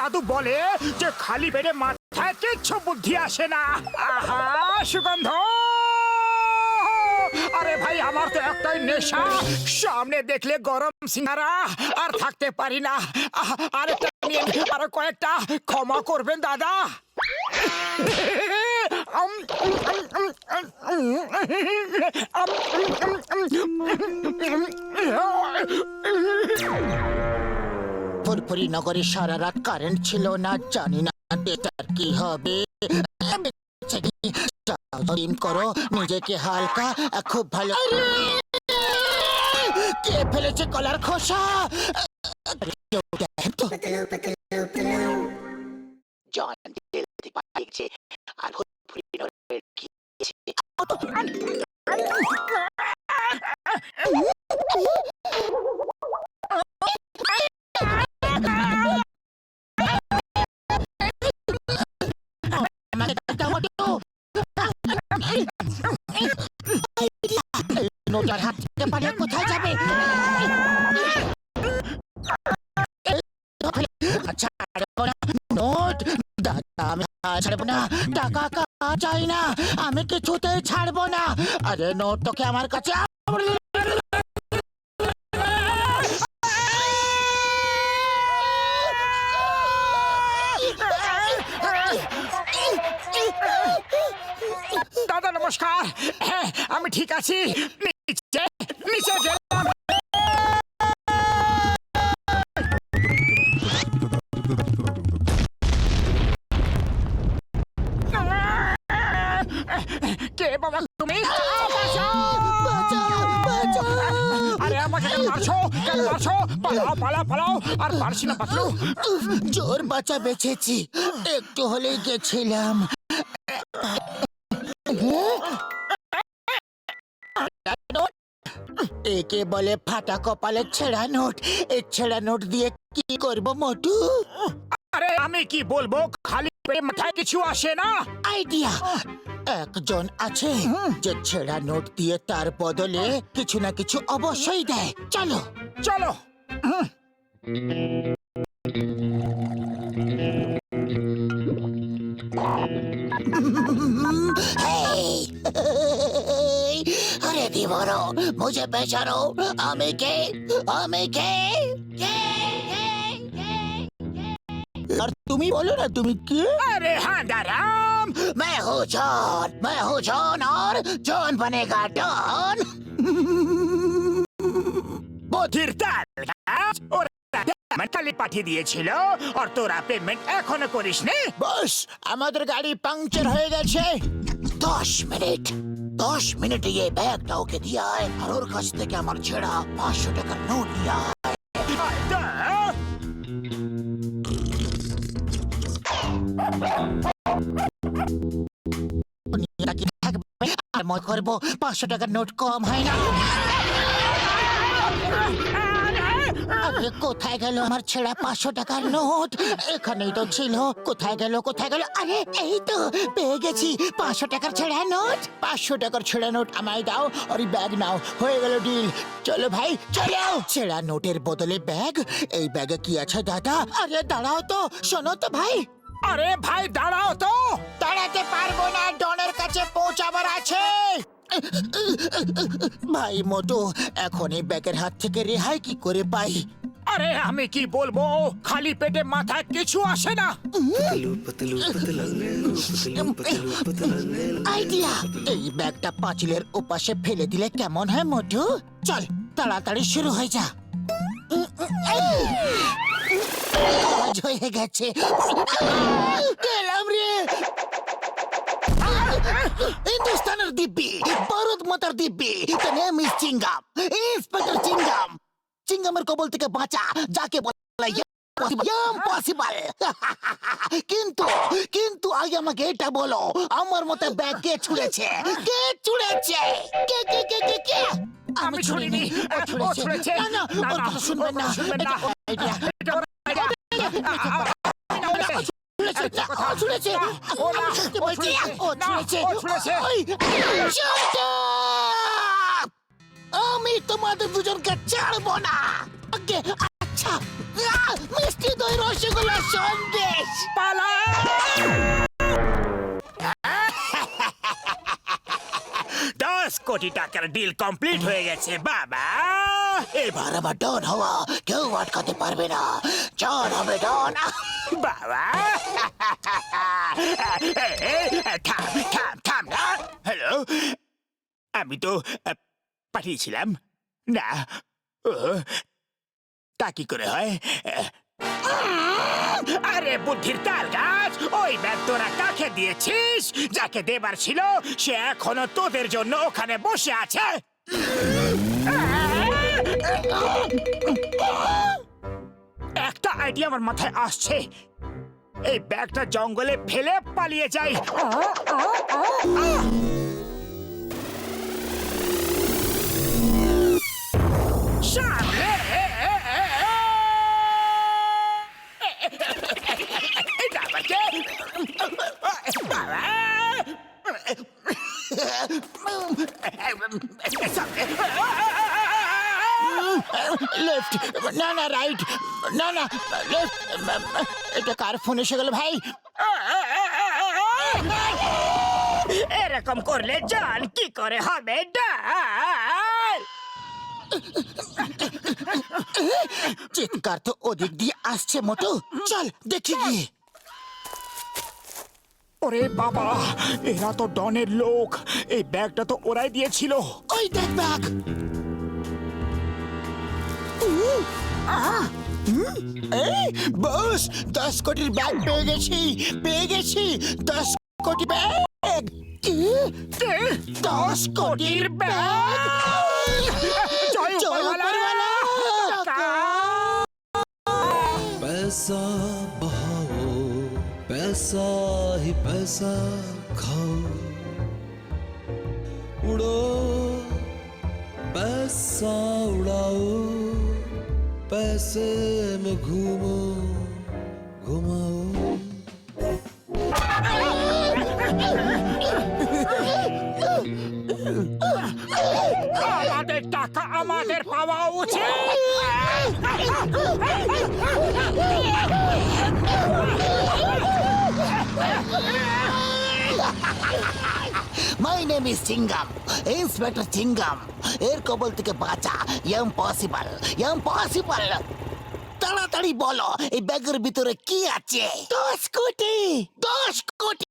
দাদু বলে যে খালি পেটে মাথায় কিচ্ছু বুদ্ধি আসে না। আহা সুগন্ধ! আরে ভাই আমার তো একটাই নেশা, সামনে দেখলে গরম সিঙ্গারা আর থাকতে পারি না। আরেকটা নিয়ে আরো কয়েকটা, ক্ষমা করবেন দাদা। ফুরফুরি নগরে সারা রাত কারেন্ট ছিল না, জানি না এটার কি হবে। করো নিজেকে হালকা, খুব ভালো। কে ফেলেছে কলার খোসা? আর ফুরফুরি নগরের কি নোটার হাত থেকে পালিয়ে কোথায় যাবে? নোট দাদা, আমি ছাড়বো না, টাকা চাই না, আমি কিছুতেই ছাড়বো না। আরে নোট তোকে আমার কাছে। দাদা নমস্কার, হ্যাঁ আমি ঠিক আছি। নিচে নিচে গেলাম। কে বাবা তুমি? আরে আমাকে কেন মারছো? কেন মারছো? পালাও পালাও পালাও। আর পারছি না পাতলু। জোর বাঁচা বেঁচেছি, একটু হলেই গেছিলাম। একে বলে ফাটা কপালে ছেঁড়া নোট। এই ছেঁড়া নোট দিয়ে কি করবো মোটু? আরে আমি কি বলবো, খালি পেটে মাথায় কিছু আসে না। আইডিয়া! একজন আছে যে ছেঁড়া নোট দিয়ে তার বদলে কিছু না কিছু অবশ্যই দেয়। চলো চলো। अरे दीवारो, मुझे पहचानो, আমি কে? আমি কে? আর তুমি বলো না তুমি কে? अरे हाँ दाराम, मैं हूँ जॉन और जॉन बनेगा डॉन। বধির তাল গাছ, ওরা পেমেন্ট কালি পাঠিয়ে দিয়েছিল আর তোরা পেমেন্ট এখনো করিসনি। বস, আমাদের গাড়ি পাংচার হয়ে গেছে। 10 মিনিট এই ব্যাগটা ওকে দিয়ে আয়, আর ওর কাছ থেকে আমার ছেঁড়া 500 টাকার নোট নিয়ে আয়। আর মনে করবো 500 টাকার নোট কম হয় না। আরে কোথায় গেল আমার ছেঁড়া 500 টাকার নোট? এখানেই তো ছিল। কোথায় গেল? আরে এই তো পেয়ে গেছি 500 টাকার ছেঁড়া নোট। 500 টাকার ছেঁড়া নোট আমায় দাও আর ব্যাগ নাও, হয়ে গেল ডিল। চলো ভাই চলো। ছেঁড়া নোটের বদলে ব্যাগ। এই ব্যাগে কি আছে দাদা? আরে দাঁড়াও তো, শোনো তো ভাই। আরে ভাই দাঁড়াও তো। দাঁড়াতে পারবো না, ডনের কাছে পৌঁছাবার আছে। ভাই মোটু, এখন এই ব্যাগের হাত থেকে রেহাই কি করে পাই? আরে আমি কি বলবো, খালি পেটে মাথায় কিছু আসে না। আইডিয়া! এই ব্যাগটা পাঁচিলের ওপাশে ফেলে দিলে কেমন হয় মোটু? চল তাড়াতাড়ি শুরু হয়ে যা। কাজ হয়ে গেছে। গেলাম রে। হিন্দুস্তানের দিব্যি, ভারত মাতার দিব্যি। The name is Chingam, inspector Chingam. চিঙ্গামের কবল থেকে বাঁচা, যাকে বলে ইম্পসিবল। কিন্তু আগে আমাকে এটা বলো, আমার মতে ব্যাগ কে ছুঁড়েছে? কে ছুঁড়েছে? কে? আমি ছুঁড়িনি, ও ছুঁড়েছে। না না, ওর কথা শুনবেন না। আইডিয়া আমি তোমাদের দুজনকে ছাড়বো না। আচ্ছা মিষ্টি দই রসগোল্লা সন্দেশ। পালা! 10 কোটি টাকার ডিল কমপ্লিট হয়ে গেছে বাবা। এবার আমার ডন হওয়া কেউ আটকাতে পারবে না। ডন হবে ডন। বাবা থাম থাম থাম না। হ্যালো, আমি তো পাঠিয়েছিলাম না। ও, তা কি করে হয়? আরে বুদ্ধির তাল গাছ, ওই ব্যাগ তোরা কাকে দিয়েছিস? যাকে দেবার ছিল সে এখনো তোদের জন্য ওখানে বসে আছে। একটা আইডিয়া আমার মাথায় আসছে। এই ব্যাগটা জঙ্গলে ফেলে পালিয়ে যাই। সামনে! এটা আবার কে? বাবা! সামনে! লেফট, না না রাইট, না না লেফট। এটা কার ফোন এসে গেল ভাই? এরকম করলে জান কি করে হবে? ডাল! চিৎকার তো ওদিক দিয়ে আসছে মোটু। চল দেখি গিয়ে। ওরে বাবা, এরা তো ডনের লোক। এই ব্যাগটা তো ওরাই দিয়েছিল। ওই দেখ ব্যাগ। বস, 10 কোটির ব্যাগ পেয়ে গেছি, পেয়ে গেছি। 10 কোটি ব্যাগ। 10 কোটির ব্যাগ। জয় উপরওয়ালা! पैसा बहाओ पैसा ही पैसा खाओ उड़ो पैसा उड़ाओ पैसे में घूमो घुमाओ আমাদের টাকা আমাদের পাওয়া উচিত। My name is Chingam, inspector Chingam. এর কবল থেকে বাঁচা ইম্পসিবল, ইম্পসিবল। তাড়াতাড়ি বলো এই ব্যাগের ভিতরে কি আছে? 10 কোটি, 10 কোটি।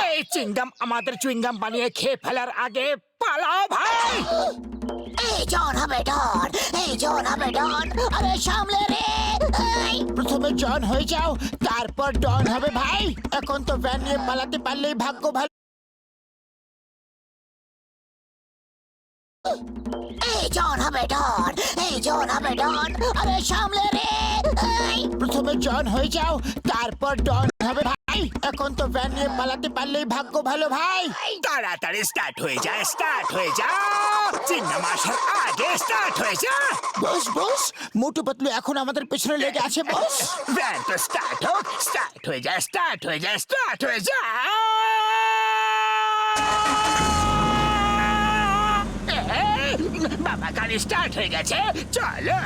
এই চিংগাম আমাদের চুইংগাম বানিয়ে খেয়ে ফেলার আগে পালাও ভাই। এই জন হবে ডন, এই জন হবে ডন। আরে সামলে রে। প্রথমে জন হয়ে যাও, তারপর ডন হবে ভাই। এখন তো ভ্যান নিয়ে পালাতে পারলেই ভাগ্য ভালো। এই জন হবে ডন, এই জন হবে ডন। আরে সামলে রে। প্রথমে জন হয়ে যাও, তারপর ডন হবে ভাই। এখন তো ভ্যান নিয়ে পালাতে পারলেই ভাগ্য ভালো ভাই। তাড়াতাড়ি স্টার্ট হয়ে যায়, স্টার্ট হয়ে যা। চিংগাম আসার আগে স্টার্ট হয়ে যা। বস বস, মোটু পাতলু এখন আমাদের পেছনে লেগে আছে বস। ভ্যান তো স্টার্ট হোক, স্টার্ট হয়ে যায়, স্টার্ট হয়ে যায়, স্টার্ট হয়ে যা। বাবা গাড়ি স্টার্ট হয়ে গেছে, চলো।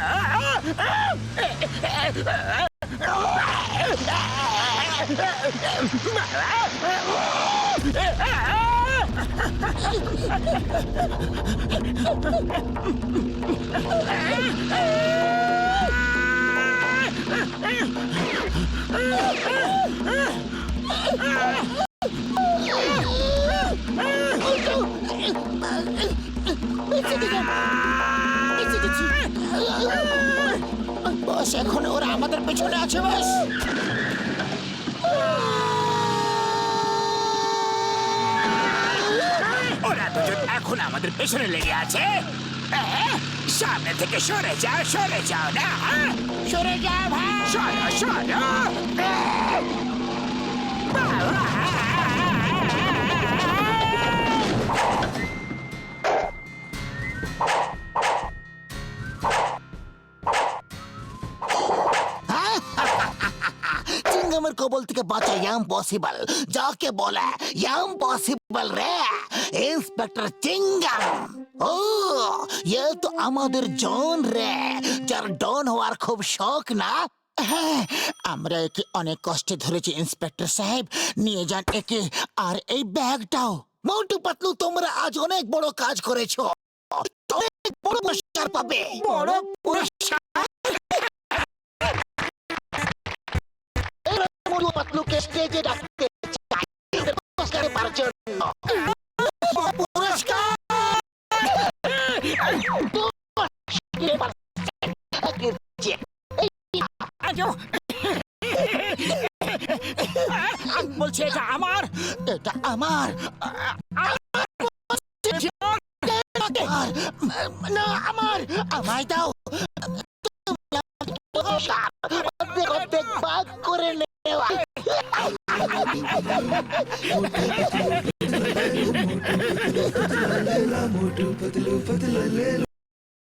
বস এখন ওরা আমাদের পেছনে আছে বস। ওরা দুজন এখন আমাদের পেছনে লেগে আছে। সামনে থেকে সরে যাও, সরে যাও না। সরে যা ভাই। সরো, সরো। চিংগামের কবল থেকে বাঁচা ইম্পসিবল, যাকে বলে ইম্পসিবল রে, ইন্সপেক্টর চিংগাম। ও ये तो আমাদের জন রে, যার ডন হওয়ার খুব শখ না? হ্যাঁ, আমরা একে অনেক কষ্টে ধরেছি ইন্সপেক্টর সাহেব, নিয়ে যান একে আর এই ব্যাগটাও। মোটু পাতলু, তোমরা আজ অনেক বড় কাজ করেছো, অনেক বড় পুরস্কার পাবে। বড় পুরস্কার? মোটু পাতলুকে স্টেজে ডাকতে চাই পুরস্কার পাওয়ার জন্য। পুরস্কার বলছি এটা আমার, এটা আমার। না, আমার, আমায় দাও। অর্ধেক ভাগ করে নেওয়া। मोटू पतलू पतलू ले लो।